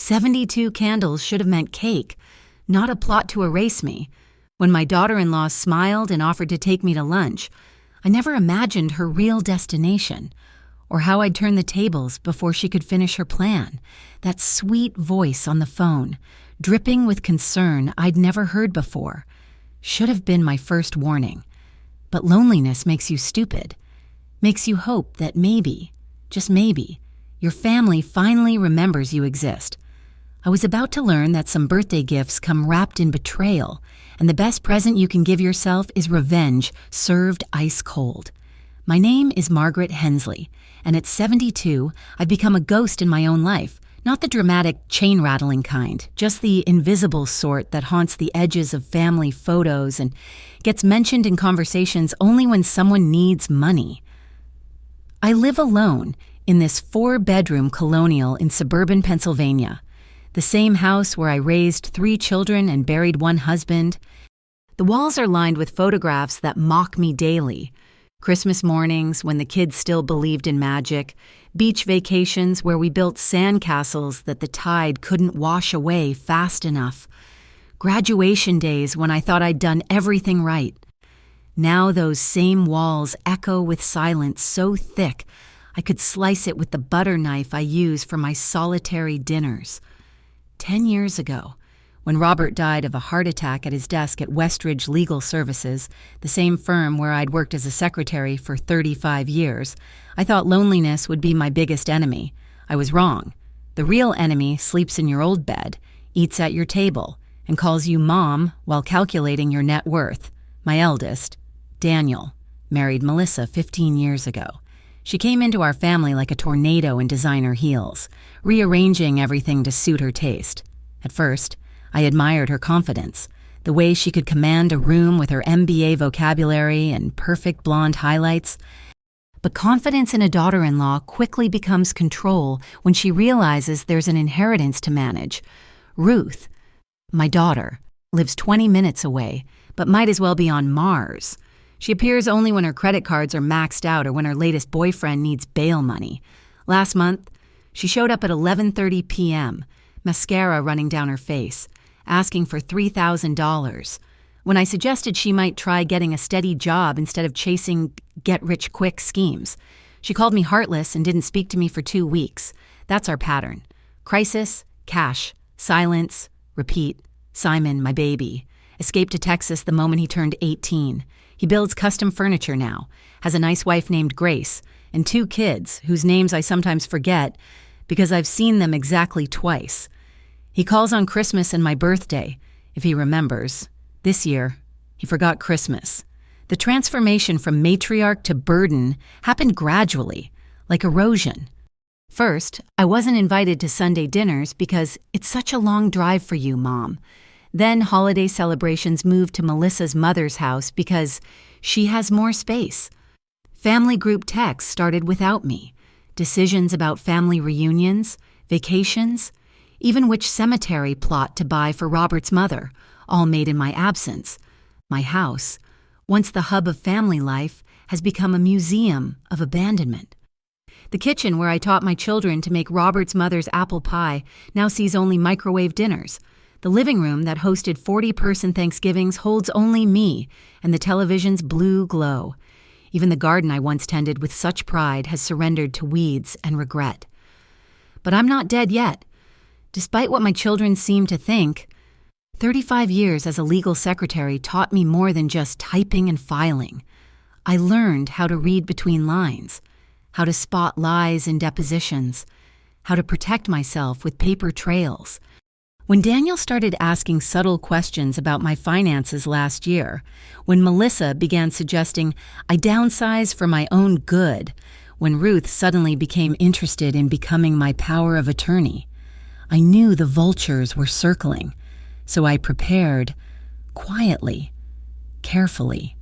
72 candles should have meant cake, not a plot to erase me. When my daughter-in-law smiled and offered to take me to lunch, I never imagined her real destination, or how I'd turn the tables before she could finish her plan. That sweet voice on the phone, dripping with concern I'd never heard before, should have been my first warning. But loneliness makes you stupid, makes you hope that maybe, just maybe, your family finally remembers you exist. I was about to learn that some birthday gifts come wrapped in betrayal, and the best present you can give yourself is revenge served ice cold. My name is Margaret Hensley, and at 72, I've become a ghost in my own life. Not the dramatic, chain-rattling kind, just the invisible sort that haunts the edges of family photos and gets mentioned in conversations only when someone needs money. I live alone in this 4-bedroom colonial in suburban Pennsylvania, the same house where I raised 3 children and buried 1 husband. The walls are lined with photographs that mock me daily. Christmas mornings when the kids still believed in magic, beach vacations where we built sandcastles that the tide couldn't wash away fast enough, graduation days when I thought I'd done everything right. Now those same walls echo with silence so thick I could slice it with the butter knife I use for my solitary dinners. 10 years ago, when Robert died of a heart attack at his desk at Westridge Legal Services, the same firm where I'd worked as a secretary for 35 years, I thought loneliness would be my biggest enemy. I was wrong. The real enemy sleeps in your old bed, eats at your table, and calls you mom while calculating your net worth. My eldest, Daniel, married Melissa 15 years ago. She came into our family like a tornado in designer heels, rearranging everything to suit her taste. At first, I admired her confidence, the way she could command a room with her MBA vocabulary and perfect blonde highlights. But confidence in a daughter-in-law quickly becomes control when she realizes there's an inheritance to manage. Ruth, my daughter, lives 20 minutes away, but might as well be on Mars. She appears only when her credit cards are maxed out or when her latest boyfriend needs bail money. Last month, she showed up at 11:30 p.m., mascara running down her face, asking for $3,000. When I suggested she might try getting a steady job instead of chasing get-rich-quick schemes, she called me heartless and didn't speak to me for 2 weeks. That's our pattern. Crisis, cash, silence, repeat. Simon, my baby, escaped to Texas the moment he turned 18. He builds custom furniture now, has a nice wife named Grace, and 2 kids whose names I sometimes forget because I've seen them exactly twice. He calls on Christmas and my birthday, if he remembers. This year, he forgot Christmas. The transformation from matriarch to burden happened gradually, like erosion. First, I wasn't invited to Sunday dinners because it's such a long drive for you, Mom. Then holiday celebrations moved to Melissa's mother's house because she has more space. Family group texts started without me. Decisions about family reunions, vacations, even which cemetery plot to buy for Robert's mother, all made in my absence. My house, once the hub of family life, has become a museum of abandonment. The kitchen where I taught my children to make Robert's mother's apple pie now sees only microwave dinners. The living room that hosted 40-person Thanksgivings holds only me and the television's blue glow. Even the garden I once tended with such pride has surrendered to weeds and regret. But I'm not dead yet. Despite what my children seem to think, 35 years as a legal secretary taught me more than just typing and filing. I learned how to read between lines, how to spot lies in depositions, how to protect myself with paper trails. When Daniel started asking subtle questions about my finances last year, when Melissa began suggesting I downsize for my own good, when Ruth suddenly became interested in becoming my power of attorney, I knew the vultures were circling, so I prepared, quietly, carefully,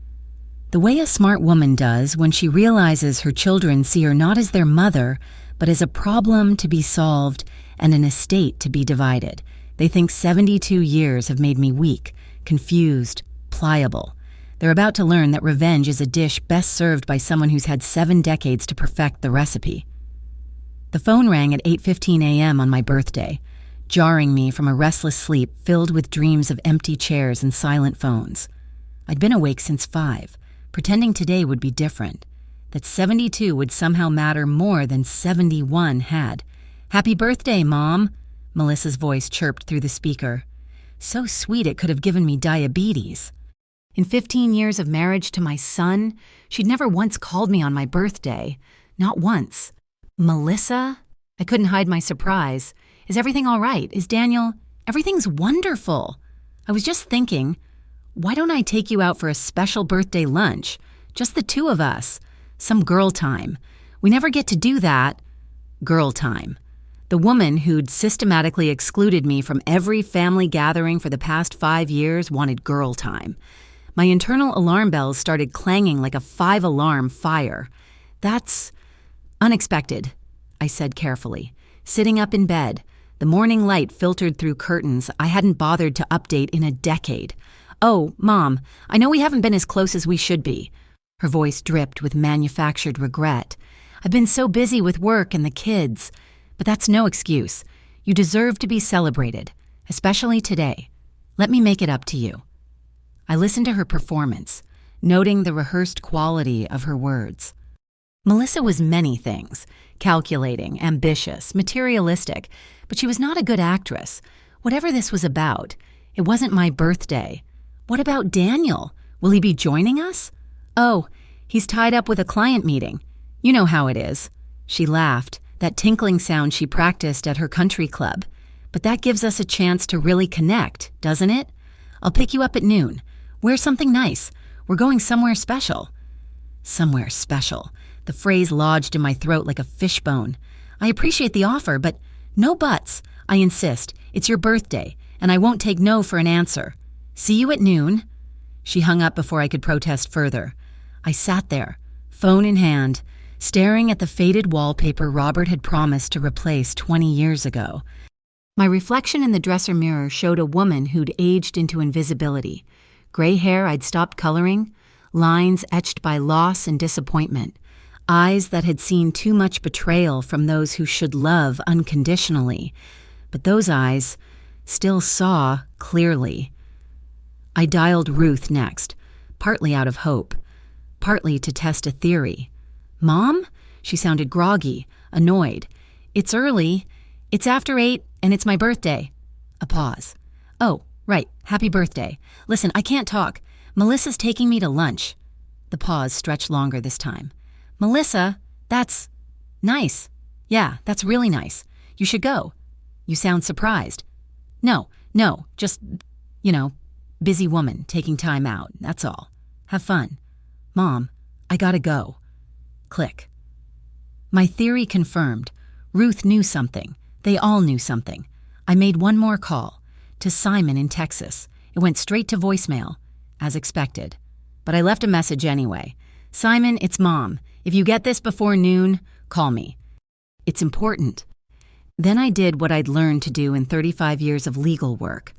the way a smart woman does when she realizes her children see her not as their mother, but as a problem to be solved and an estate to be divided. They think 72 years have made me weak, confused, pliable. They're about to learn that revenge is a dish best served by someone who's had 7 decades to perfect the recipe. The phone rang at 8:15 a.m. on my birthday. jarring me from a restless sleep filled with dreams of empty chairs and silent phones. I'd been awake since 5, pretending today would be different, that 72 would somehow matter more than 71 had. "Happy birthday, Mom," Melissa's voice chirped through the speaker. So sweet it could have given me diabetes. In 15 years of marriage to my son, she'd never once called me on my birthday. Not once. "Melissa?" I couldn't hide my surprise. "Is everything all right? Is Daniel—" "Everything's wonderful. I was just thinking, why don't I take you out for a special birthday lunch? Just the two of us. Some girl time. We never get to do that." Girl time. The woman who'd systematically excluded me from every family gathering for the past 5 years wanted girl time. My internal alarm bells started clanging like a 5-alarm fire. "That's unexpected," I said carefully, sitting up in bed. The morning light filtered through curtains I hadn't bothered to update in a decade. "Oh, Mom, I know we haven't been as close as we should be." Her voice dripped with manufactured regret. "I've been so busy with work and the kids. But that's no excuse. You deserve to be celebrated, especially today. Let me make it up to you." I listened to her performance, noting the rehearsed quality of her words. Melissa was many things: calculating, ambitious, materialistic, but she was not a good actress. Whatever this was about, it wasn't my birthday. What about Daniel? Will he be joining us? "Oh, he's tied up with a client meeting. You know how it is." She laughed, that tinkling sound she practiced at her country club. "But that gives us a chance to really connect, doesn't it? I'll pick you up at noon. Wear something nice. We're going somewhere special." Somewhere special. The phrase lodged in my throat like a fishbone. "I appreciate the offer, but no buts. I insist. It's your birthday, and I won't take no for an answer. See you at noon." She hung up before I could protest further. I sat there, phone in hand, staring at the faded wallpaper Robert had promised to replace 20 years ago. My reflection in the dresser mirror showed a woman who'd aged into invisibility. Gray hair I'd stopped coloring, lines etched by loss and disappointment, eyes that had seen too much betrayal from those who should love unconditionally. But those eyes still saw clearly. I dialed Ruth next, partly out of hope, partly to test a theory. "Mom?" She sounded groggy, annoyed. "It's early. It's after 8, and it's my birthday." A pause. "Oh, right. Happy birthday. Listen, I can't talk. Melissa's taking me to lunch." The pause stretched longer this time. "Melissa, that's nice. Yeah, that's really nice. You should go. You sound surprised." No, just, busy woman taking time out, that's all. Have fun." "Mom, I gotta go." Click. My theory confirmed. Ruth knew something. They all knew something. I made one more call, to Simon in Texas. It went straight to voicemail, as expected. But I left a message anyway. "Simon, it's Mom. If you get this before noon, call me. It's important." Then I did what I'd learned to do in 35 years of legal work.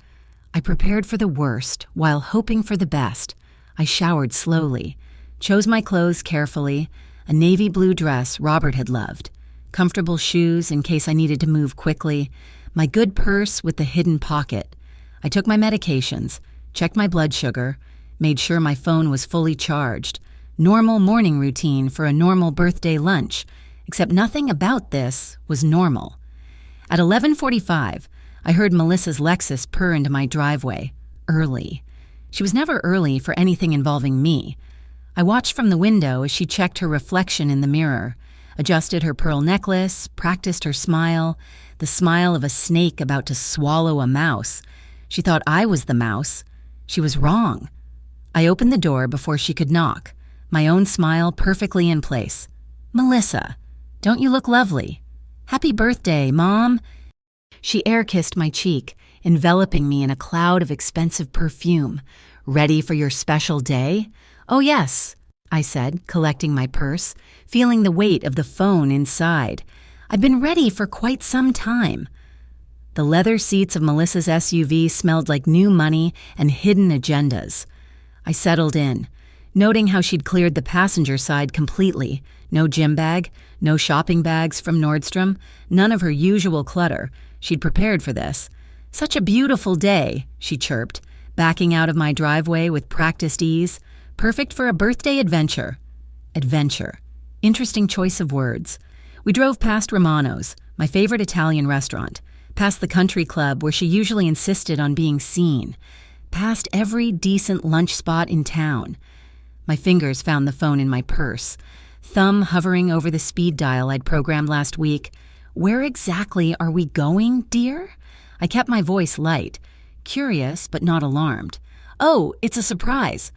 I prepared for the worst while hoping for the best. I showered slowly, chose my clothes carefully, a navy blue dress Robert had loved, comfortable shoes in case I needed to move quickly, my good purse with the hidden pocket. I took my medications, checked my blood sugar, made sure my phone was fully charged. Normal morning routine for a normal birthday lunch, except nothing about this was normal. At 11:45, I heard Melissa's Lexus purr into my driveway, early. She was never early for anything involving me. I watched from the window as she checked her reflection in the mirror, adjusted her pearl necklace, practiced her smile, the smile of a snake about to swallow a mouse. She thought I was the mouse. She was wrong. I opened the door before she could knock, my own smile perfectly in place. "Melissa, don't you look lovely? Happy birthday, Mom." She air-kissed my cheek, enveloping me in a cloud of expensive perfume. "Ready for your special day?" "Oh, yes," I said, collecting my purse, feeling the weight of the phone inside. I've been ready for quite some time. The leather seats of Melissa's SUV smelled like new money and hidden agendas. I settled in, noting how she'd cleared the passenger side completely. No gym bag, no shopping bags from Nordstrom, none of her usual clutter, She'd prepared for this. "Such a beautiful day," she chirped, backing out of my driveway with practiced ease. "Perfect for a birthday adventure." Adventure. Interesting choice of words. We drove past Romano's, my favorite Italian restaurant, past the country club where she usually insisted on being seen, past every decent lunch spot in town. My fingers found the phone in my purse, thumb hovering over the speed dial I'd programmed last week. "Where exactly are we going, dear?" I kept my voice light, curious but not alarmed. "Oh, it's a surprise.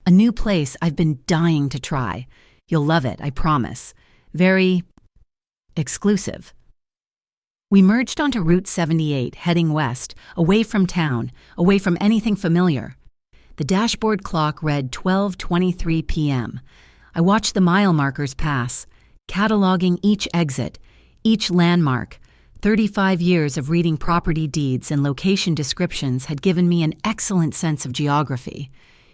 A new place I've been dying to try. You'll love it, I promise. Very exclusive." We merged onto Route 78, heading west, away from town, away from anything familiar. The dashboard clock read 12:23 p.m. I watched the mile markers pass, cataloging each exit, each landmark. 35 years of reading property deeds and location descriptions had given me an excellent sense of geography.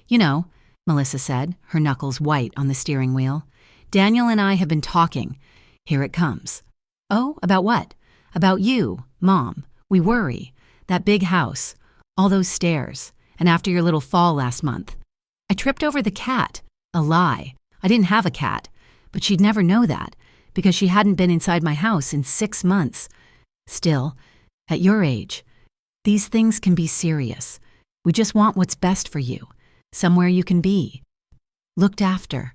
"You know," Melissa said, her knuckles white on the steering wheel, "Daniel and I have been talking. Here it comes." "Oh, about what?" "About you, Mom. We worry. That big house, all those stairs, and after your little fall last month." I tripped over the cat. A lie. I didn't have a cat, but she'd never know that, because she hadn't been inside my house in 6 months. Still, at your age, these things can be serious. We just want what's best for you, somewhere you can be. Looked after.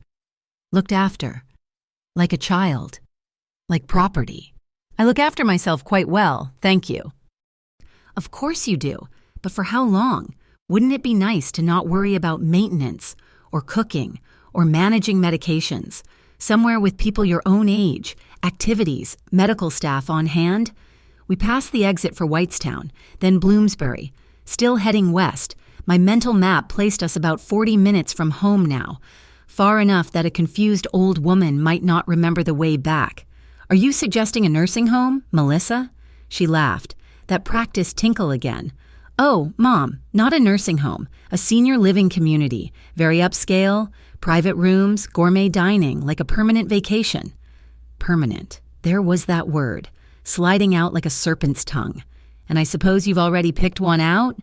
Looked after. Like a child. Like property. "I look after myself quite well, thank you." "Of course you do, but for how long? Wouldn't it be nice to not worry about maintenance, or cooking, or managing medications? Somewhere with people your own age, activities, medical staff on hand?" We passed the exit for Whitestown, then Bloomsbury. Still heading west, my mental map placed us about 40 minutes from home now, far enough that a confused old woman might not remember the way back. "Are you suggesting a nursing home, Melissa?" She laughed, that practiced tinkle again. "Oh, Mom, not a nursing home, a senior living community, very upscale, private rooms, gourmet dining, like a permanent vacation." Permanent. There was that word, sliding out like a serpent's tongue. "And I suppose you've already picked one out?"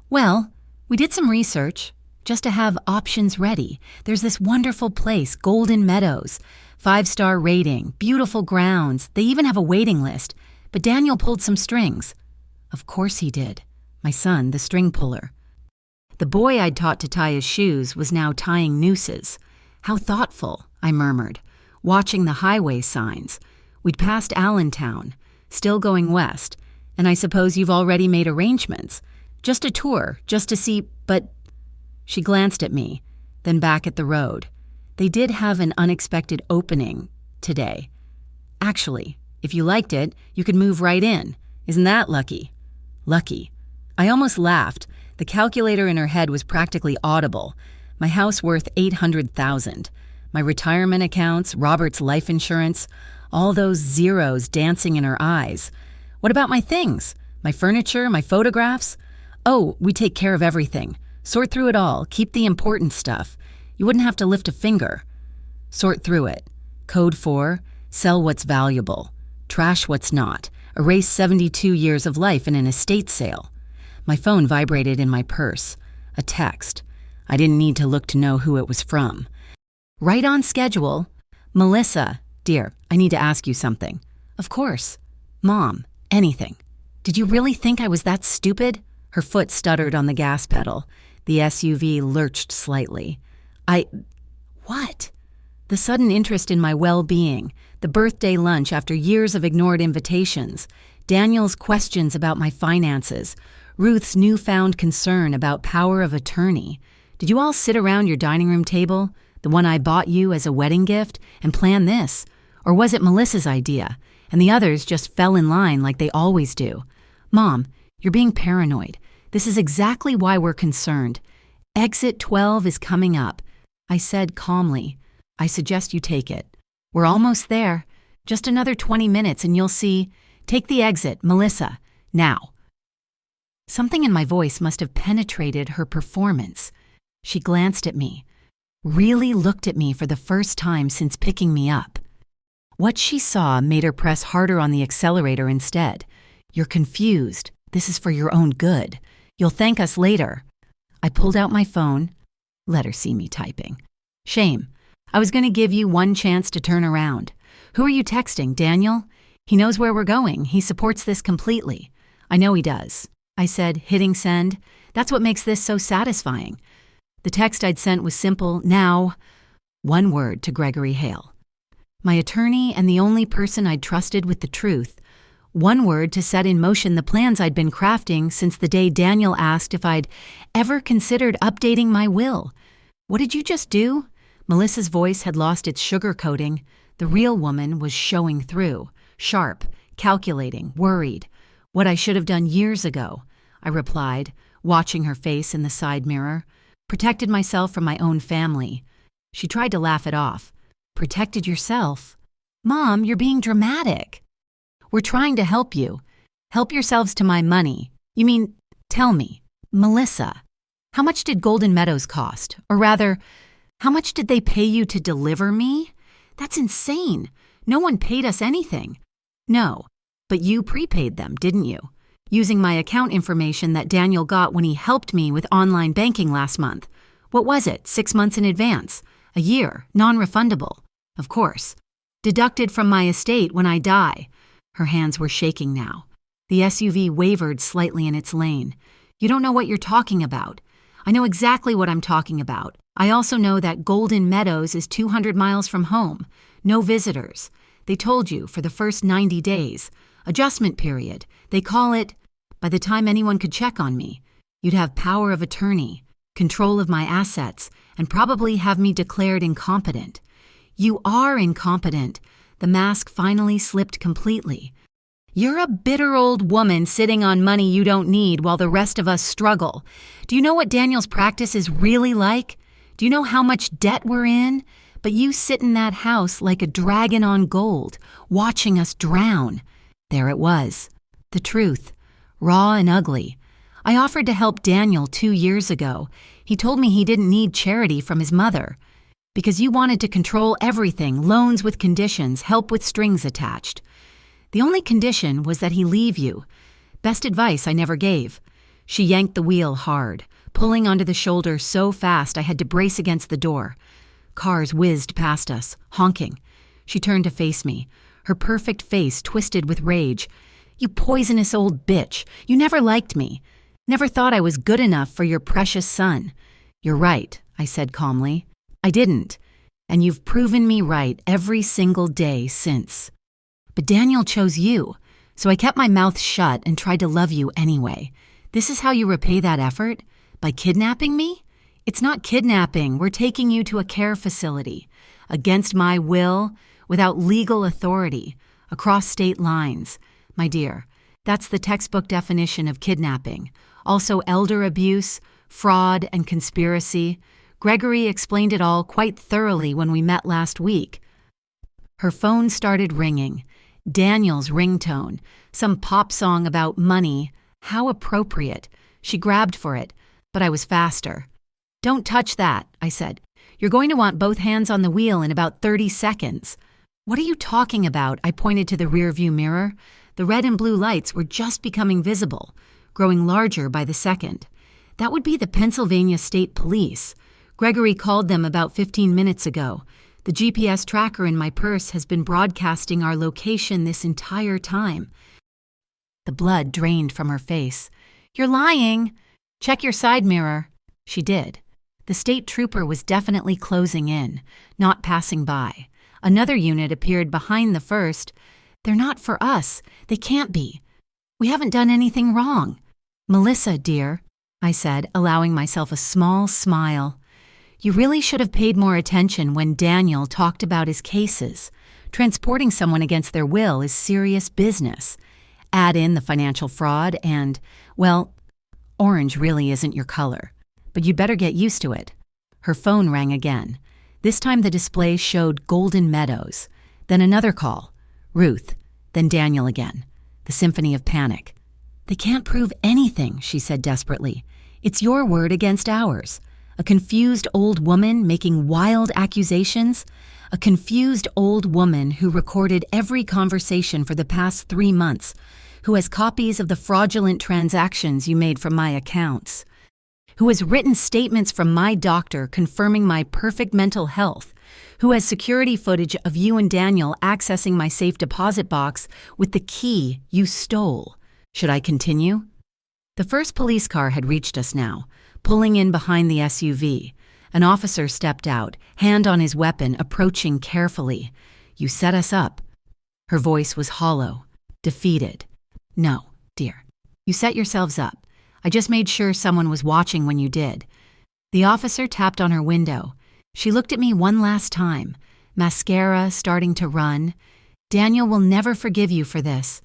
"Well, we did some research, just to have options ready. There's this wonderful place, Golden Meadows, 5-star rating, beautiful grounds. They even have a waiting list. But Daniel pulled some strings." Of course he did. My son, the string puller. The boy I'd taught to tie his shoes was now tying nooses. "How thoughtful," I murmured, watching the highway signs. We'd passed Allentown, still going west, and I suppose you've already made arrangements. "Just a tour, just to see, but—" She glanced at me, then back at the road. They did have an unexpected opening today. "Actually, if you liked it, you could move right in. Isn't that lucky?" Lucky. I almost laughed. The calculator in her head was practically audible. My house worth $800,000. My retirement accounts, Robert's life insurance, all those zeros dancing in her eyes. "What about my things? My furniture, my photographs?" "Oh, we take care of everything. Sort through it all, keep the important stuff. You wouldn't have to lift a finger." Sort through it. Code 4, sell what's valuable. Trash what's not. Erase 72 years of life in an estate sale. My phone vibrated in my purse. A text. I didn't need to look to know who it was from. "Right on schedule. Melissa, dear, I need to ask you something." "Of course." "Mom, anything." "Did you really think I was that stupid?" Her foot stuttered on the gas pedal. The SUV lurched slightly. What?" The sudden interest in my well-being, the birthday lunch after years of ignored invitations, Daniel's questions about my finances, Ruth's newfound concern about power of attorney. Did you all sit around your dining room table, the one I bought you as a wedding gift, and plan this? Or was it Melissa's idea, and the others just fell in line like they always do? "Mom, you're being paranoid. This is exactly why we're concerned. Exit 12 is coming up," I said calmly. "I suggest you take it. We're almost there. Just another 20 minutes and you'll see. Take the exit, Melissa. Now." Something in my voice must have penetrated her performance. She glanced at me, really looked at me for the first time since picking me up. What she saw made her press harder on the accelerator instead. You're confused. This is for your own good. You'll thank us later. I pulled out my phone. Let her see me typing. Shame. I was going to give you one chance to turn around. Who are you texting, Daniel? He knows where we're going. He supports this completely. I know he does. I said, hitting send. That's what makes this so satisfying. The text I'd sent was simple. Now, one word to Gregory Hale. My attorney and the only person I'd trusted with the truth. One word to set in motion the plans I'd been crafting since the day Daniel asked if I'd ever considered updating my will. What did you just do? Melissa's voice had lost its sugarcoating. The real woman was showing through, sharp, calculating, worried. What I should have done years ago, I replied, watching her face in the side mirror. Protected myself from my own family. She tried to laugh it off. Protected yourself? Mom, you're being dramatic. We're trying to help you. Help yourselves to my money. You mean, tell me, Melissa, how much did Golden Meadows cost? Or rather, how much did they pay you to deliver me? That's insane. No one paid us anything. No, but you prepaid them, didn't you? Using my account information that Daniel got when he helped me with online banking last month. What was it, 6 months in advance? A year, non-refundable. Of course. Deducted from my estate when I die. Her hands were shaking now. The SUV wavered slightly in its lane. You don't know what you're talking about. I know exactly what I'm talking about. I also know that Golden Meadows is 200 miles from home. No visitors. They told you for the first 90 days. Adjustment period. They call it, by the time anyone could check on me, you'd have power of attorney, control of my assets, and probably have me declared incompetent. You are incompetent. The mask finally slipped completely. You're a bitter old woman sitting on money you don't need while the rest of us struggle. Do you know what Daniel's practice is really like? Do you know how much debt we're in? But you sit in that house like a dragon on gold, watching us drown. There it was. The truth. Raw and ugly. I offered to help Daniel 2 years ago. He told me he didn't need charity from his mother. Because you wanted to control everything, loans with conditions, help with strings attached. The only condition was that he leave you. Best advice I never gave. She yanked the wheel hard, pulling onto the shoulder so fast I had to brace against the door. Cars whizzed past us, honking. She turned to face me, her perfect face twisted with rage. You poisonous old bitch. You never liked me. Never thought I was good enough for your precious son. You're right, I said calmly. I didn't. And you've proven me right every single day since. But Daniel chose you, so I kept my mouth shut and tried to love you anyway. This is how you repay that effort? By kidnapping me? It's not kidnapping. We're taking you to a care facility. Against my will, without legal authority, across state lines. My dear, that's the textbook definition of kidnapping. Also elder abuse, fraud, and conspiracy. Gregory explained it all quite thoroughly when we met last week. Her phone started ringing. Daniel's ringtone. Some pop song about money. How appropriate. She grabbed for it, but I was faster. Don't touch that, I said. You're going to want both hands on the wheel in about 30 seconds. What are you talking about? I pointed to the rearview mirror. The red and blue lights were just becoming visible, growing larger by the second. That would be the Pennsylvania State Police. Gregory called them about 15 minutes ago. The GPS tracker in my purse has been broadcasting our location this entire time. The blood drained from her face. You're lying. Check your side mirror. She did. The state trooper was definitely closing in, not passing by. Another unit appeared behind the first. They're not for us. They can't be. We haven't done anything wrong. Melissa, dear, I said, allowing myself a small smile. You really should have paid more attention when Daniel talked about his cases. Transporting someone against their will is serious business. Add in the financial fraud and, well, orange really isn't your color. But you'd better get used to it. Her phone rang again. This time the display showed Golden Meadows. Then another call. Ruth. Then Daniel again. The symphony of panic. They can't prove anything, she said desperately. It's your word against ours. A confused old woman making wild accusations? A confused old woman who recorded every conversation for the past 3 months. who has copies of the fraudulent transactions you made from my accounts, who has written statements from my doctor confirming my perfect mental health, who has security footage of you and Daniel accessing my safe deposit box with the key you stole. Should I continue? The first police car had reached us now, pulling in behind the SUV. An officer stepped out, hand on his weapon, approaching carefully. "You set us up." Her voice was hollow, defeated. "No, dear. You set yourselves up. I just made sure someone was watching when you did." The officer tapped on her window. She looked at me one last time, mascara starting to run. "Daniel will never forgive you for this.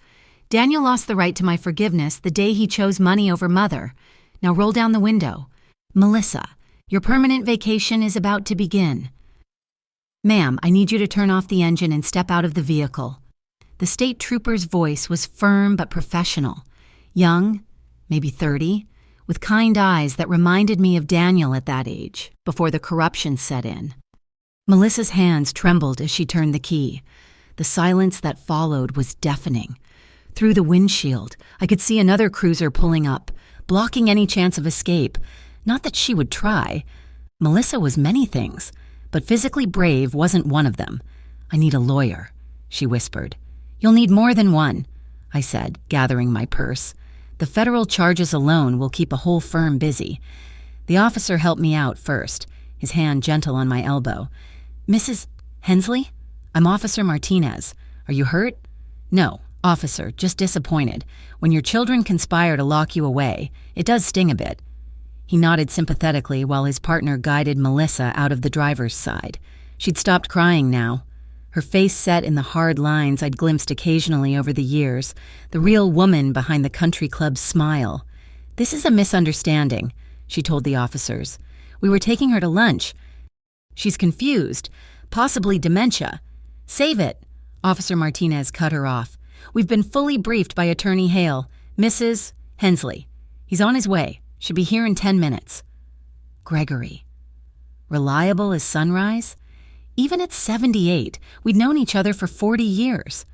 Daniel lost the right to my forgiveness the day he chose money over mother. Now roll down the window. Melissa, your permanent vacation is about to begin." "Ma'am, I need you to turn off the engine and step out of the vehicle." The state trooper's voice was firm but professional. Young, maybe 30, with kind eyes that reminded me of Daniel at that age, before the corruption set in. Melissa's hands trembled as she turned the key. The silence that followed was deafening. Through the windshield, I could see another cruiser pulling up, blocking any chance of escape. Not that she would try. Melissa was many things, but physically brave wasn't one of them. "I need a lawyer," she whispered. "You'll need more than one," I said, gathering my purse. "The federal charges alone will keep a whole firm busy." The officer helped me out first, his hand gentle on my elbow. "Mrs. Hensley? I'm Officer Martinez. Are you hurt?" "No, officer, just disappointed. When your children conspire to lock you away, it does sting a bit." He nodded sympathetically while his partner guided Melissa out of the driver's side. She'd stopped crying now, her face set in the hard lines I'd glimpsed occasionally over the years, the real woman behind the country club's smile. "This is a misunderstanding," she told the officers. "We were taking her to lunch. She's confused, possibly dementia." "Save it," Officer Martinez cut her off. "We've been fully briefed by Attorney Hale, Mrs. Hensley. He's on his way. Should be here in 10 minutes. Gregory. Reliable as sunrise? Even at 78, we'd known each other for 40 years.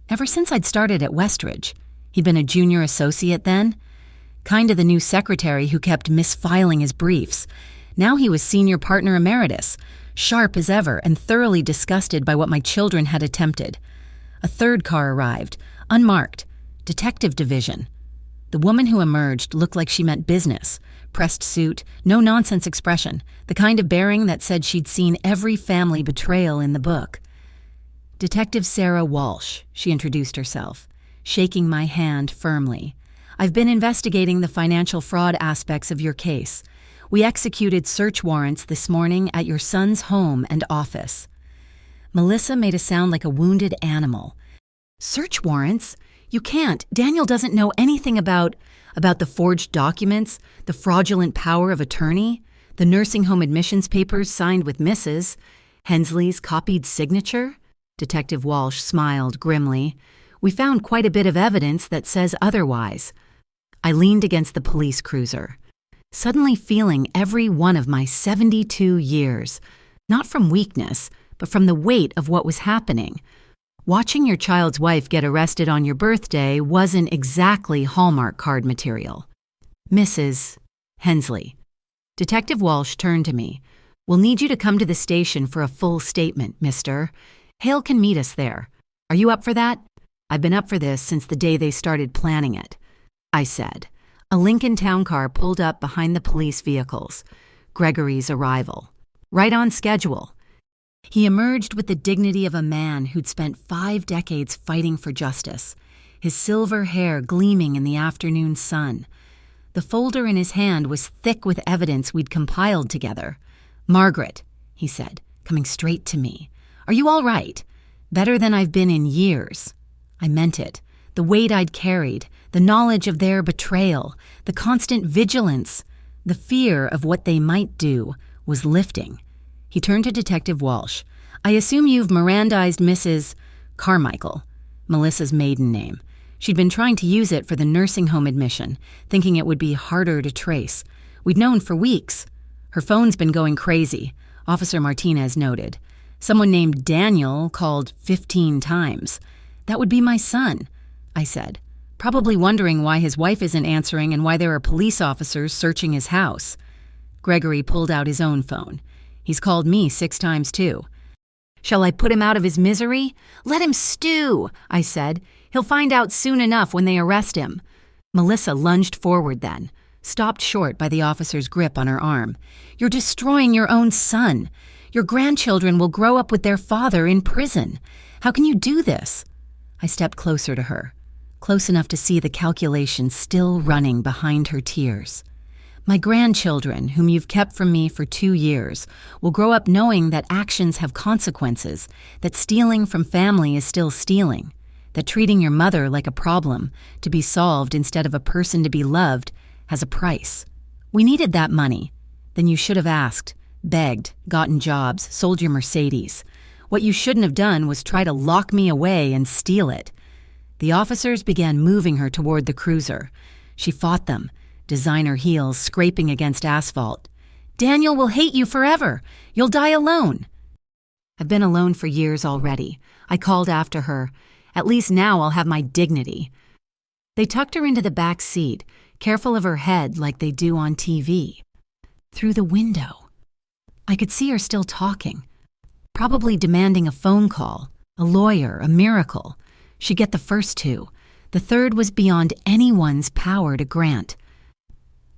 Ever since I'd started at Westridge. He'd been a junior associate then. Kinda the new secretary who kept misfiling his briefs. Now he was senior partner emeritus, sharp as ever and thoroughly disgusted by what my children had attempted. A third car arrived, unmarked, detective division. The woman who emerged looked like she meant business. Pressed suit, no-nonsense expression, the kind of bearing that said she'd seen every family betrayal in the book. "Detective Sarah Walsh," she introduced herself, shaking my hand firmly. "I've been investigating the financial fraud aspects of your case. We executed search warrants this morning at your son's home and office." Melissa made a sound like a wounded animal. "Search warrants? You can't. Daniel doesn't know anything about the forged documents, the fraudulent power of attorney, the nursing home admissions papers signed with Mrs. Hensley's copied signature." Detective Walsh smiled grimly. "We found quite a bit of evidence that says otherwise." I leaned against the police cruiser, suddenly feeling every one of my 72 years, not from weakness, but from the weight of what was happening. Watching your child's wife get arrested on your birthday wasn't exactly Hallmark card material. "Mrs. Hensley." Detective Walsh turned to me. "We'll need you to come to the station for a full statement, mister. Hale can meet us there. Are you up for that?" "I've been up for this since the day they started planning it," I said. A Lincoln town car pulled up behind the police vehicles. Gregory's arrival. Right on schedule. He emerged with the dignity of a man who'd spent 5 decades fighting for justice, his silver hair gleaming in the afternoon sun. The folder in his hand was thick with evidence we'd compiled together. "Margaret," he said, coming straight to me. "Are you all right? Better than I've been in years." I meant it. The weight I'd carried, the knowledge of their betrayal, the constant vigilance, the fear of what they might do was lifting. He turned to Detective Walsh. "I assume you've Mirandized Mrs. Carmichael," Melissa's maiden name. She'd been trying to use it for the nursing home admission, thinking it would be harder to trace. We'd known for weeks. "Her phone's been going crazy," Officer Martinez noted. "Someone named Daniel called 15 times. That would be my son," I said. probably wondering why his wife isn't answering and why there are police officers searching his house. Gregory pulled out his own phone. He's called me 6 times too. Shall I put him out of his misery? Let him stew, I said. He'll find out soon enough when they arrest him. Melissa lunged forward then, stopped short by the officer's grip on her arm. You're destroying your own son. Your grandchildren will grow up with their father in prison. How can you do this? I stepped closer to her, close enough to see the calculation still running behind her tears. My grandchildren, whom you've kept from me for 2 years, will grow up knowing that actions have consequences, that stealing from family is still stealing, that treating your mother like a problem, to be solved instead of a person to be loved, has a price. We needed that money. Then you should have asked, begged, gotten jobs, sold your Mercedes. What you shouldn't have done was try to lock me away and steal it. The officers began moving her toward the cruiser. She fought them, designer heels scraping against asphalt. Daniel will hate you forever. You'll die alone. I've been alone for years already. I called after her. At least now I'll have my dignity. They tucked her into the back seat, careful of her head like they do on TV. Through the window, I could see her still talking, probably demanding a phone call, a lawyer, a miracle. She'd get the first 2. The third was beyond anyone's power to grant.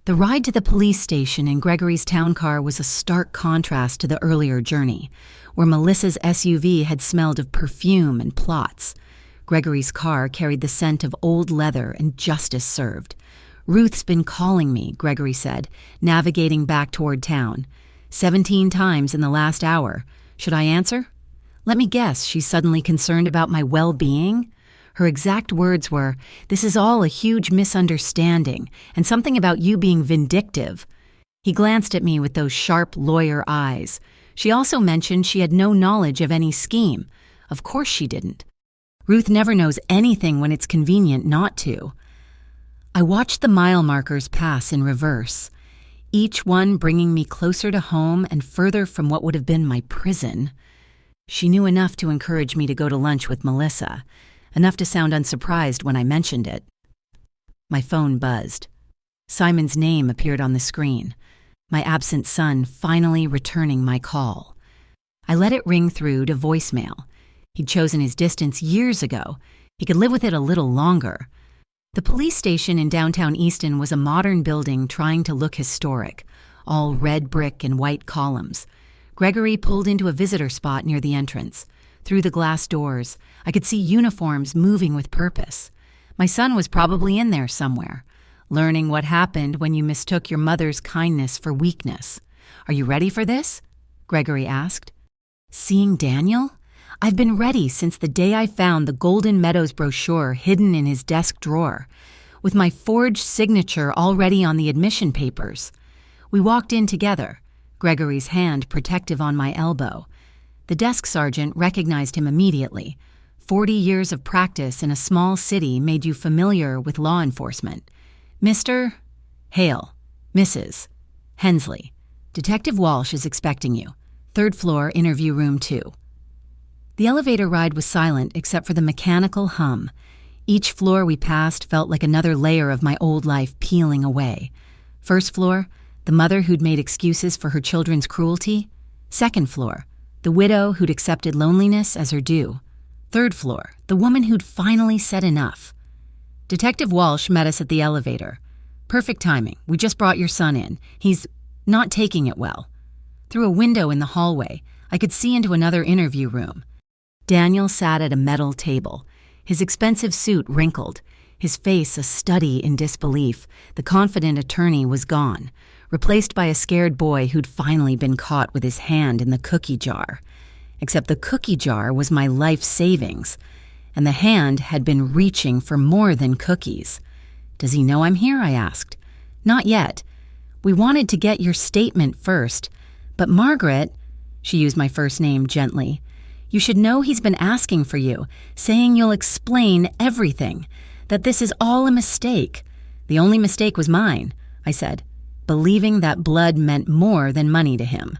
The ride to the police station in Gregory's town car was a stark contrast to the earlier journey, where Melissa's SUV had smelled of perfume and plots. Gregory's car carried the scent of old leather and justice served. Ruth's been calling me, Gregory said, navigating back toward town. 17 times in the last hour. Should I answer? Let me guess, she's suddenly concerned about my well-being? Her exact words were, "This is all a huge misunderstanding, and something about you being vindictive." He glanced at me with those sharp lawyer eyes. She also mentioned she had no knowledge of any scheme. Of course she didn't. Ruth never knows anything when it's convenient not to. I watched the mile markers pass in reverse, each one bringing me closer to home and further from what would have been my prison. She knew enough to encourage me to go to lunch with Melissa, enough to sound unsurprised when I mentioned it. My phone buzzed. Simon's name appeared on the screen, my absent son finally returning my call. I let it ring through to voicemail. He'd chosen his distance years ago. He could live with it a little longer. The police station in downtown Easton was a modern building trying to look historic, all red brick and white columns. Gregory pulled into a visitor spot near the entrance. Through the glass doors, I could see uniforms moving with purpose. My son was probably in there somewhere, learning what happened when you mistook your mother's kindness for weakness. Are you ready for this? Gregory asked. Seeing Daniel? I've been ready since the day I found the Golden Meadows brochure hidden in his desk drawer, with my forged signature already on the admission papers. We walked in together, Gregory's hand protective on my elbow. The desk sergeant recognized him immediately. 40 years of practice in a small city made you familiar with law enforcement. Mr. Hale, Mrs. Hensley, Detective Walsh is expecting you. 3rd floor, interview room 2. The elevator ride was silent except for the mechanical hum. Each floor we passed felt like another layer of my old life peeling away. 1st floor, the mother who'd made excuses for her children's cruelty. 2nd floor, the widow who'd accepted loneliness as her due. 3rd floor, the woman who'd finally said enough. Detective Walsh met us at the elevator. Perfect timing. We just brought your son in. He's not taking it well. Through a window in the hallway, I could see into another interview room. Daniel sat at a metal table, his expensive suit wrinkled, his face a study in disbelief. The confident attorney was gone, replaced by a scared boy who'd finally been caught with his hand in the cookie jar. Except the cookie jar was my life savings, and the hand had been reaching for more than cookies. Does he know I'm here? I asked. Not yet. We wanted to get your statement first, but Margaret, she used my first name gently, you should know he's been asking for you, saying you'll explain everything, that this is all a mistake. The only mistake was mine, I said, believing that blood meant more than money to him.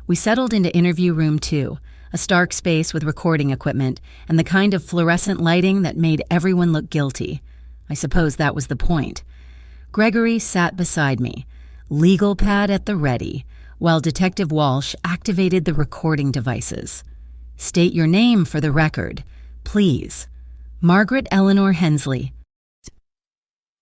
We settled into interview room 2, a stark space with recording equipment and the kind of fluorescent lighting that made everyone look guilty. I suppose that was the point. Gregory sat beside me, legal pad at the ready, while Detective Walsh activated the recording devices. "State your name for the record, please." "Margaret Eleanor Hensley."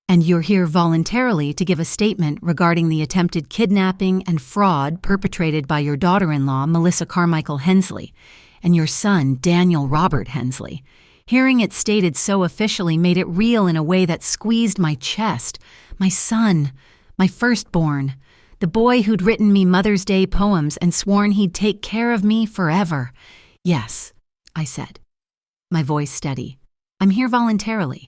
"And you're here voluntarily to give a statement regarding the attempted kidnapping and fraud perpetrated by your daughter-in-law, Melissa Carmichael Hensley, and your son, Daniel Robert Hensley." Hearing it stated so officially made it real in a way that squeezed my chest. My son, my firstborn, the boy who'd written me Mother's Day poems and sworn he'd take care of me forever. "Yes," I said, my voice steady. "I'm here voluntarily."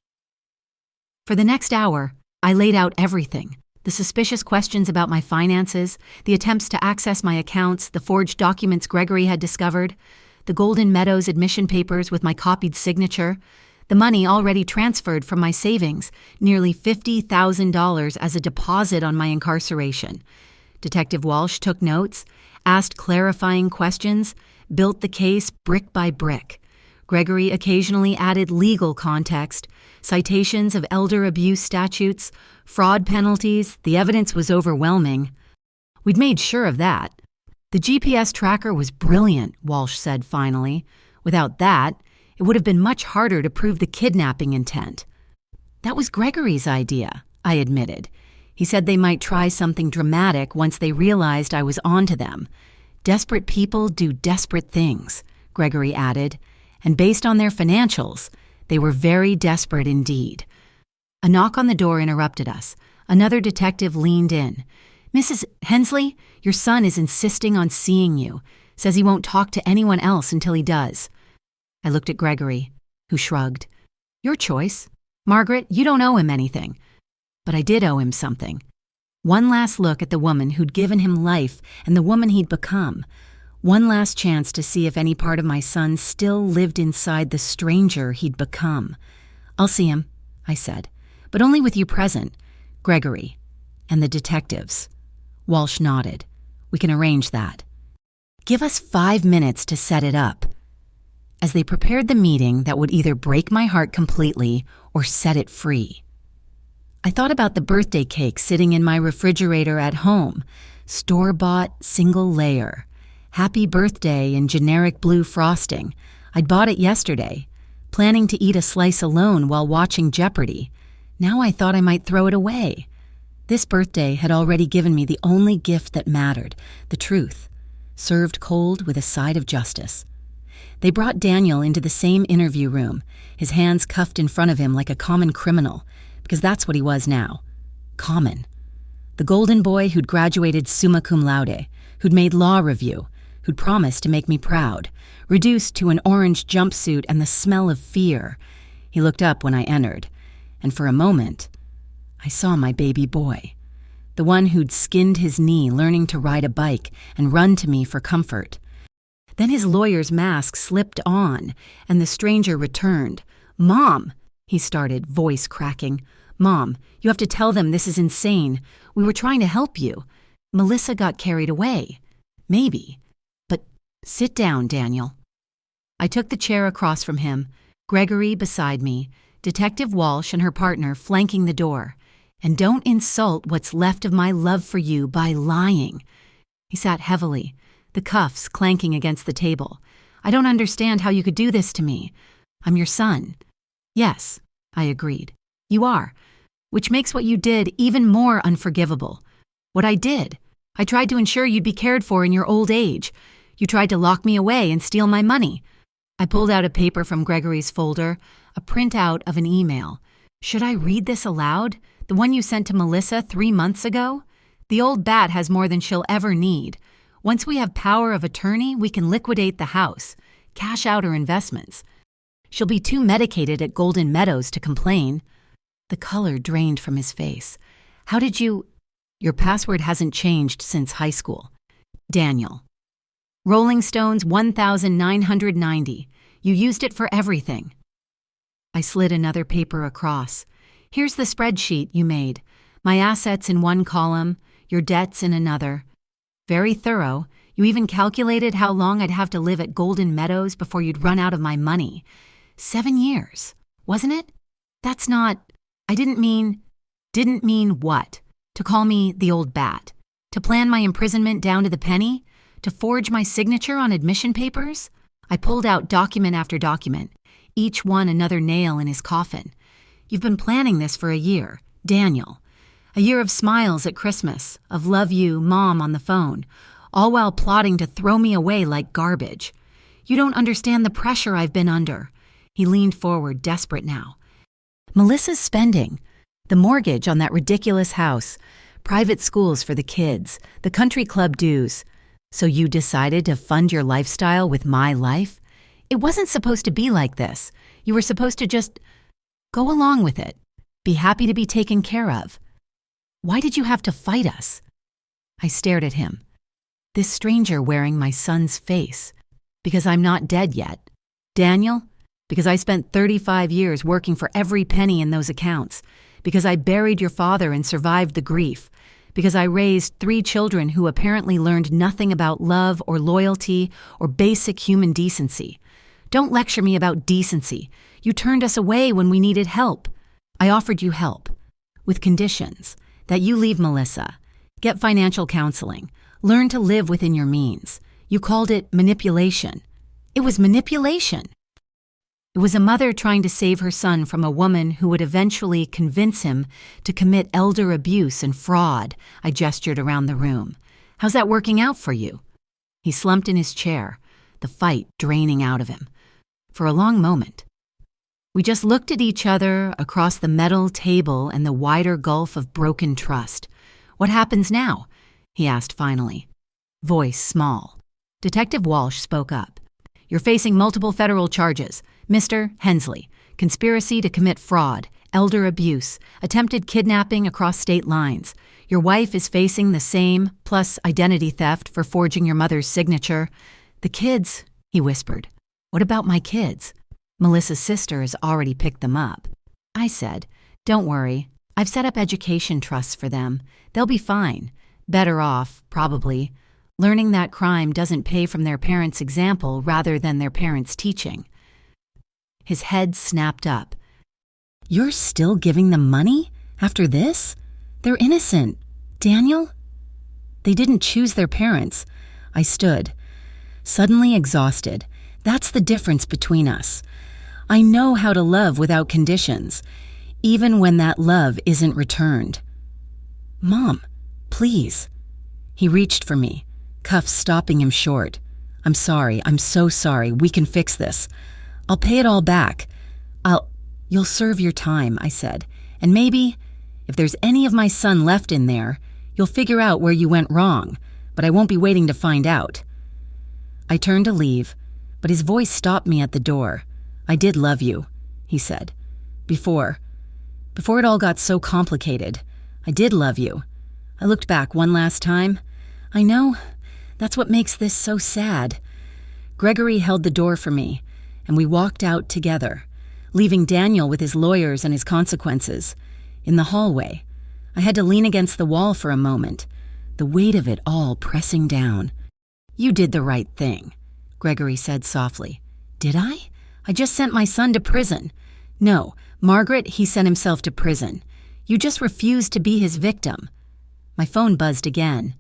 For the next hour, I laid out everything. The suspicious questions about my finances, the attempts to access my accounts, the forged documents Gregory had discovered, the Golden Meadows admission papers with my copied signature, the money already transferred from my savings, nearly $50,000 as a deposit on my incarceration. Detective Walsh took notes, asked clarifying questions, built the case brick by brick. Gregory occasionally added legal context, citations of elder abuse statutes, fraud penalties. The evidence was overwhelming. We'd made sure of that. "The GPS tracker was brilliant," Walsh said finally. "Without that, it would have been much harder to prove the kidnapping intent." "That was Gregory's idea," I admitted. "He said they might try something dramatic once they realized I was onto them. Desperate people do desperate things," Gregory added, "and based on their financials, they were very desperate indeed." A knock on the door interrupted us. Another detective leaned in. "Mrs. Hensley, your son is insisting on seeing you. Says he won't talk to anyone else until he does." I looked at Gregory, who shrugged. "Your choice. Margaret, you don't owe him anything." But I did owe him something. One last look at the woman who'd given him life and the woman he'd become. One last chance to see if any part of my son still lived inside the stranger he'd become. "I'll see him," I said, "but only with you present, Gregory, and the detectives." Walsh nodded. "We can arrange that." "Give us 5 minutes to set it up." As they prepared the meeting that would either break my heart completely or set it free. I thought about the birthday cake sitting in my refrigerator at home, store-bought, single layer. Happy birthday in generic blue frosting. I'd bought it yesterday, planning to eat a slice alone while watching Jeopardy. Now I thought I might throw it away. This birthday had already given me the only gift that mattered, the truth, served cold with a side of justice. They brought Daniel into the same interview room, his hands cuffed in front of him like a common criminal, because that's what he was now. Common. The golden boy who'd graduated summa cum laude, who'd made law review, who'd promised to make me proud, reduced to an orange jumpsuit and the smell of fear. He looked up when I entered, and for a moment, I saw my baby boy, the one who'd skinned his knee learning to ride a bike and run to me for comfort. Then his lawyer's mask slipped on, and the stranger returned. "Mom," he started, voice cracking. "Mom, you have to tell them this is insane. We were trying to help you. Melissa got carried away. Maybe. But sit down, Daniel." I took the chair across from him, Gregory beside me, Detective Walsh and her partner flanking the door. "And don't insult what's left of my love for you by lying." He sat heavily, the cuffs clanking against the table. "I don't understand how you could do this to me. I'm your son." "Yes," I agreed. "You are, which makes what you did even more unforgivable. What I did. I tried to ensure you'd be cared for in your old age. You tried to lock me away and steal my money." I pulled out a paper from Gregory's folder, a printout of an email. "Should I read this aloud? The one you sent to Melissa 3 months ago? The old bat has more than she'll ever need. Once we have power of attorney, we can liquidate the house, cash out her investments. She'll be too medicated at Golden Meadows to complain." The color drained from his face. "How did you—" "Your password hasn't changed since high school. Daniel. Rolling Stones 1990. You used it for everything." I slid another paper across. "Here's the spreadsheet you made. My assets in one column, your debts in another. Very thorough. You even calculated how long I'd have to live at Golden Meadows before you'd run out of my money. 7 years, wasn't it? That's not—" I didn't mean what? To call me the old bat? To plan my imprisonment down to the penny? To forge my signature on admission papers? I pulled out document after document, each one another nail in his coffin. You've been planning this for a year, Daniel. A year of smiles at Christmas, of love you, Mom on the phone, all while plotting to throw me away like garbage. You don't understand the pressure I've been under. He leaned forward, desperate now. Melissa's spending, the mortgage on that ridiculous house, private schools for the kids, the country club dues. So you decided to fund your lifestyle with my life? It wasn't supposed to be like this. You were supposed to just go along with it, be happy to be taken care of. Why did you have to fight us? I stared at him. This stranger wearing my son's face. Because I'm not dead yet. Daniel? Because I spent 35 years working for every penny in those accounts. Because I buried your father and survived the grief. Because I raised 3 children who apparently learned nothing about love or loyalty or basic human decency. Don't lecture me about decency. You turned us away when we needed help. I offered you help. With conditions. That you leave Melissa. Get financial counseling. Learn to live within your means. You called it manipulation. It was manipulation. It was a mother trying to save her son from a woman who would eventually convince him to commit elder abuse and fraud. I gestured around the room. How's that working out for you? He slumped in his chair, the fight draining out of him. For a long moment. We just looked at each other across the metal table and the wider gulf of broken trust. What happens now? He asked finally. Voice small. Detective Walsh spoke up. You're facing multiple federal charges. Mr. Hensley, conspiracy to commit fraud, elder abuse, attempted kidnapping across state lines. Your wife is facing the same, plus identity theft for forging your mother's signature. The kids, he whispered. What about my kids? Melissa's sister has already picked them up. I said, don't worry. I've set up education trusts for them. They'll be fine. Better off, probably. Learning that crime doesn't pay from their parents' example rather than their parents' teaching. His head snapped up. You're still giving them money? After this? They're innocent. Daniel? They didn't choose their parents. I stood, suddenly exhausted. That's the difference between us. I know how to love without conditions, even when that love isn't returned. Mom, please. He reached for me, cuffs stopping him short. I'm sorry. I'm so sorry. We can fix this. I'll pay it all back. You'll serve your time, I said. And maybe, if there's any of my son left in there, you'll figure out where you went wrong, but I won't be waiting to find out. I turned to leave, but his voice stopped me at the door. I did love you, he said. Before it all got so complicated, I did love you. I looked back one last time. I know, that's what makes this so sad. Gregory held the door for me, and we walked out together, leaving Daniel with his lawyers and his consequences. In the hallway, I had to lean against the wall for a moment, the weight of it all pressing down. You did the right thing, Gregory said softly. Did I? I just sent my son to prison. No, Margaret, he sent himself to prison. You just refused to be his victim. My phone buzzed again.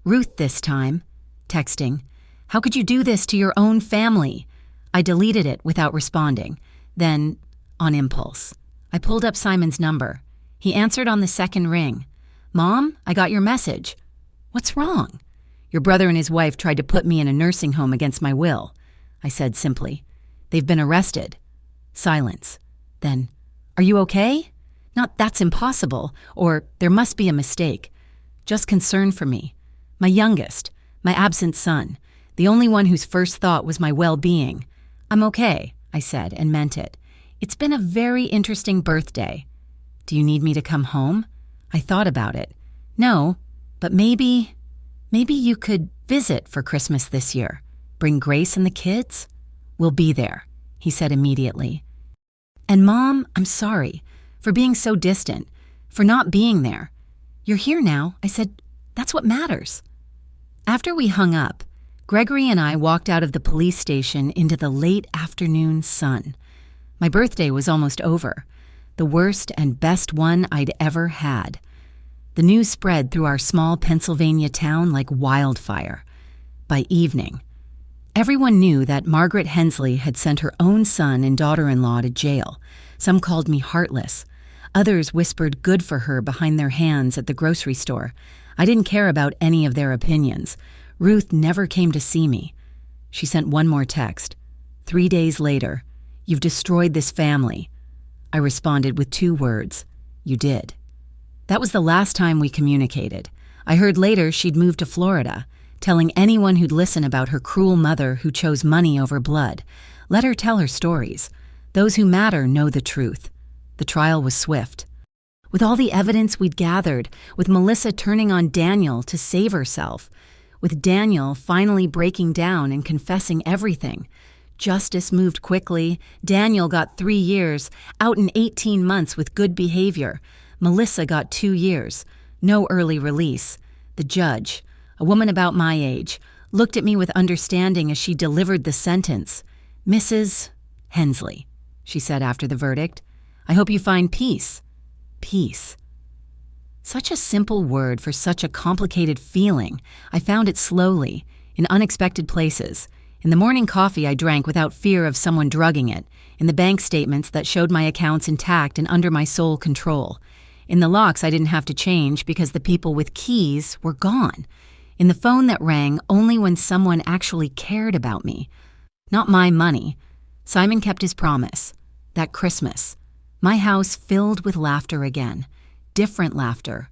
Ruth this time. Texting. How could you do this to your own family? I deleted it without responding. Then, on impulse, I pulled up Simon's number. He answered on the second ring. Mom, I got your message. What's wrong? Your brother and his wife tried to put me in a nursing home against my will, I said simply. They've been arrested. Silence. Then, are you okay? Not that's impossible, or there must be a mistake. Just concern for me. My youngest, my absent son, the only one whose first thought was my well-being. I'm okay, I said, and meant it. It's been a very interesting birthday. Do you need me to come home? I thought about it. No, but maybe you could visit for Christmas this year. Bring Grace and the kids? We'll be there, he said immediately. And Mom, I'm sorry for being so distant, for not being there. You're here now, I said. That's what matters. After we hung up, Gregory and I walked out of the police station into the late afternoon sun. My birthday was almost over. the worst and best one I'd ever had. The news spread through our small Pennsylvania town like wildfire. By evening, everyone knew that Margaret Hensley had sent her own son and daughter-in-law to jail. Some called me heartless. Others whispered good for her behind their hands at the grocery store. I didn't care about any of their opinions. Ruth never came to see me. She sent one more text. 3 days later, "You've destroyed this family." I responded with 2 words. "You did." That was the last time we communicated. I heard later she'd moved to Florida, telling anyone who'd listen about her cruel mother who chose money over blood. Let her tell her stories. Those who matter know the truth. The trial was swift. With all the evidence we'd gathered, with Melissa turning on Daniel to save herself, with Daniel finally breaking down and confessing everything, justice moved quickly. Daniel got 3 years, out in 18 months with good behavior. Melissa got 2 years, no early release. The judge, a woman about my age, looked at me with understanding as she delivered the sentence. "Mrs. Hensley," she said after the verdict, "I hope you find peace." Peace. Such a simple word for such a complicated feeling. I found it slowly, in unexpected places. In the morning coffee I drank without fear of someone drugging it, in the bank statements that showed my accounts intact and under my sole control. In the locks I didn't have to change because the people with keys were gone. In the phone that rang only when someone actually cared about me. Not my money. Simon kept his promise. That Christmas, my house filled with laughter again. Different laughter,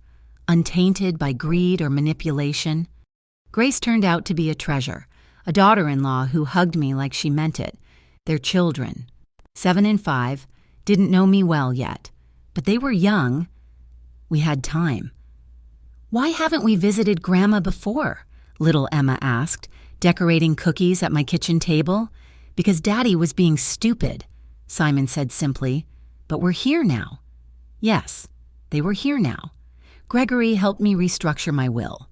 untainted by greed or manipulation. Grace turned out to be a treasure, a daughter-in-law who hugged me like she meant it. Their children, 7 and 5, didn't know me well yet, but they were young. We had time. "Why haven't we visited Grandma before?" little Emma asked, decorating cookies at my kitchen table. "Because Daddy was being stupid," Simon said simply. "But we're here now." Yes, they were here now. Gregory helped me restructure my will.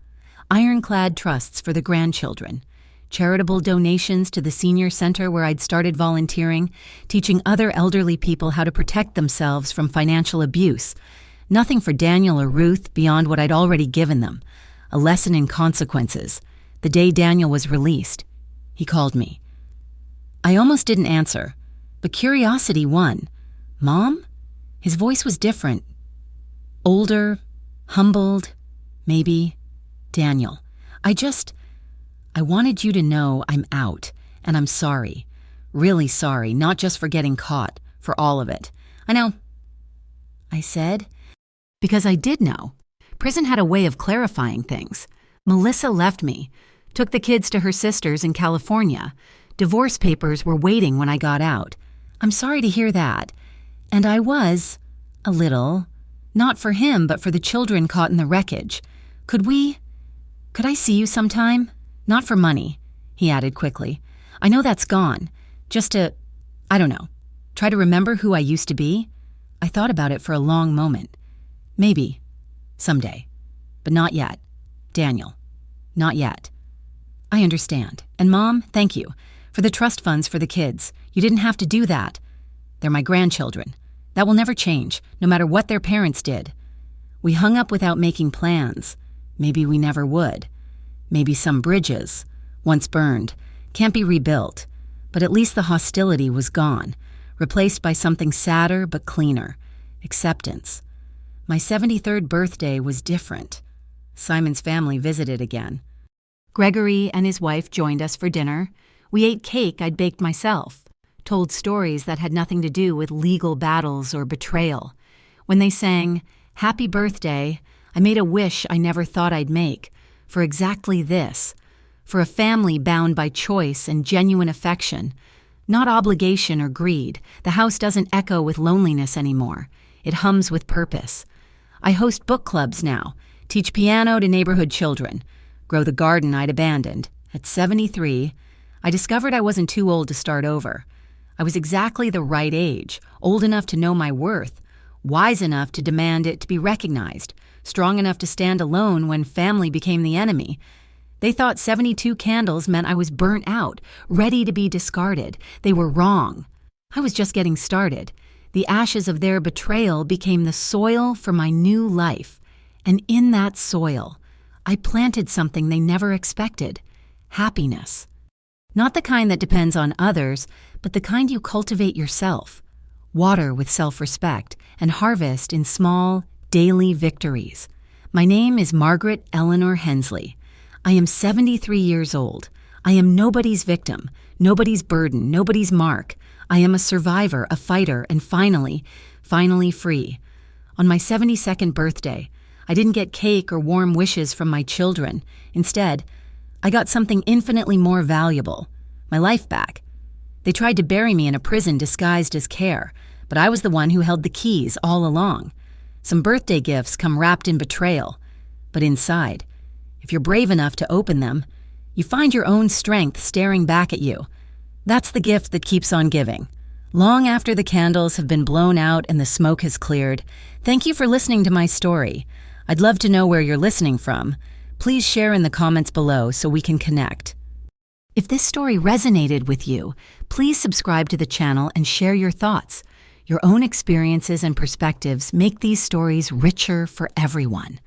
Ironclad trusts for the grandchildren. Charitable donations to the senior center where I'd started volunteering, teaching other elderly people how to protect themselves from financial abuse. Nothing for Daniel or Ruth beyond what I'd already given them. A lesson in consequences. The day Daniel was released, he called me. I almost didn't answer, but curiosity won. "Mom?" His voice was different. Older, humbled, maybe. "Daniel, I wanted you to know I'm out, and I'm sorry. Really sorry, not just for getting caught, for all of it." "I know," I said, because I did know. Prison had a way of clarifying things. Melissa left me, took the kids to her sister's in California. Divorce papers were waiting when I got out. "I'm sorry to hear that." And I was, a little, not for him, but for the children caught in the wreckage. Could I see you sometime? Not for money," he added quickly. "I know that's gone. Just to, I don't know, try to remember who I used to be." I thought about it for a long moment. "Maybe. Someday. But not yet. Daniel. Not yet." "I understand. And Mom, thank you. For the trust funds for the kids. You didn't have to do that. They're my grandchildren. That will never change, no matter what their parents did." We hung up without making plans. Maybe we never would. Maybe some bridges, once burned, can't be rebuilt. But at least the hostility was gone, replaced by something sadder but cleaner. Acceptance. My 73rd birthday was different. Simon's family visited again. Gregory and his wife joined us for dinner. We ate cake I'd baked myself, told stories that had nothing to do with legal battles or betrayal. When they sang, "Happy Birthday," I made a wish I never thought I'd make, for exactly this, for a family bound by choice and genuine affection, not obligation or greed. The house doesn't echo with loneliness anymore. It hums with purpose. I host book clubs now, teach piano to neighborhood children, grow the garden I'd abandoned. At 73, I discovered I wasn't too old to start over. I was exactly the right age, old enough to know my worth, wise enough to demand it to be recognized, strong enough to stand alone when family became the enemy. They thought 72 candles meant I was burnt out, ready to be discarded. They were wrong. I was just getting started. The ashes of their betrayal became the soil for my new life, and in that soil, I planted something they never expected: happiness. Not the kind that depends on others, but the kind you cultivate yourself. Water with self-respect and harvest in small, daily victories. My name is Margaret Eleanor Hensley. I am 73 years old. I am nobody's victim, nobody's burden, nobody's mark. I am a survivor, a fighter, and finally free. On my 72nd birthday, I didn't get cake or warm wishes from my children. Instead, I got something infinitely more valuable: my life back. They tried to bury me in a prison disguised as care, but I was the one who held the keys all along. Some birthday gifts come wrapped in betrayal, but inside, if you're brave enough to open them, you find your own strength staring back at you. That's the gift that keeps on giving. Long after the candles have been blown out and the smoke has cleared, thank you for listening to my story. I'd love to know where you're listening from. Please share in the comments below so we can connect. If this story resonated with you, please subscribe to the channel and share your thoughts. Your own experiences and perspectives make these stories richer for everyone.